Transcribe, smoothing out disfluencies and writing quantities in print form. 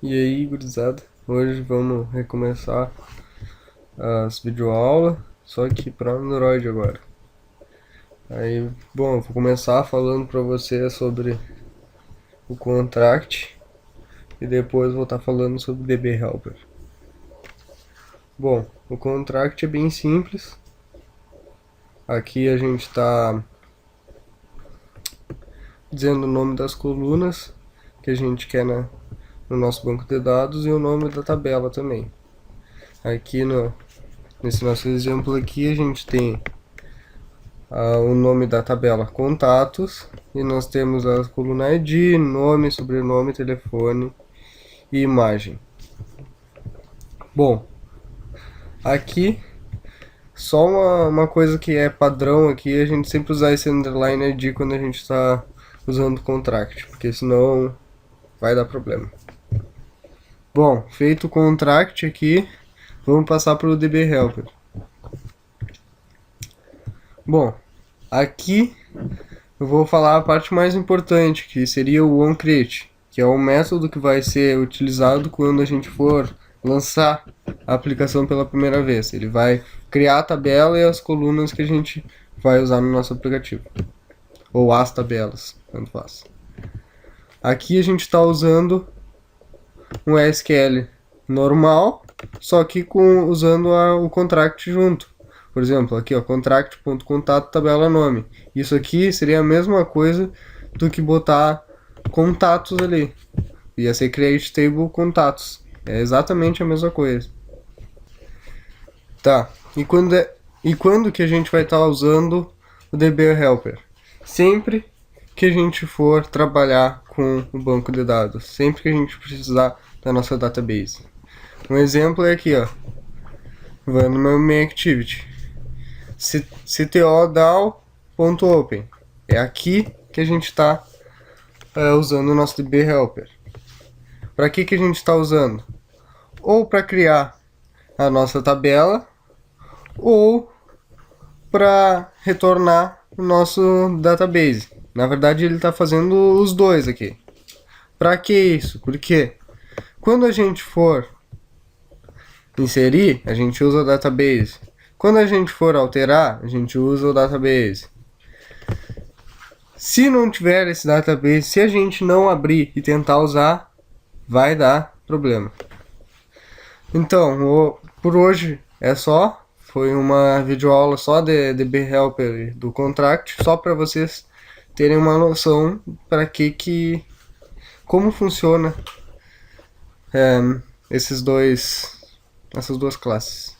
E aí, gurizada? Hoje vamos recomeçar as videoaulas, só que para Android agora. Aí, bom, eu vou começar falando para você sobre o contract e depois vou estar falando sobre o DB Helper. Bom, o contract é bem simples. Aqui a gente está dizendo o nome das colunas que a gente quer no nosso banco de dados e o nome da tabela também. Aqui nesse nosso exemplo aqui a gente tem o nome da tabela contatos e nós temos a coluna ID, nome, sobrenome, telefone e imagem. Bom, aqui só uma coisa que é padrão aqui, a gente sempre usar esse underline ID quando a gente está usando o contract, porque senão vai dar problema. Bom, feito o contract aqui, vamos passar para o DB Helper. Bom, aqui eu vou falar a parte mais importante, que seria o onCreate, que é o método que vai ser utilizado quando a gente for lançar a aplicação pela primeira vez. Ele vai criar a tabela e as colunas que a gente vai usar no nosso aplicativo. Ou as tabelas, tanto faz. Aqui a gente está usando um SQL normal, só que usando o contract junto. Por exemplo, aqui ó, contract.contato tabela nome. Isso aqui seria a mesma coisa do que botar contatos ali. Ia ser create table contatos. É exatamente a mesma coisa. Tá. E quando que a gente vai estar usando o DB Helper? Sempre que a gente for trabalhar com o banco de dados. Sempre que a gente precisar da nossa database. Um exemplo é aqui, ó. Vou no meu main activity. cto.dal.open. É aqui que a gente está usando o nosso DB Helper. Para que a gente está usando? Ou para criar a nossa tabela, ou para retornar o nosso database. Na verdade, ele está fazendo os dois aqui. Para que isso? Porque quando a gente for inserir, a gente usa o database. Quando a gente for alterar, a gente usa o database. Se não tiver esse database, se a gente não abrir e tentar usar, vai dar problema. Então, por hoje é só. Foi uma videoaula só de DB Helper do contract, só para vocês terem uma noção para como funciona essas duas classes.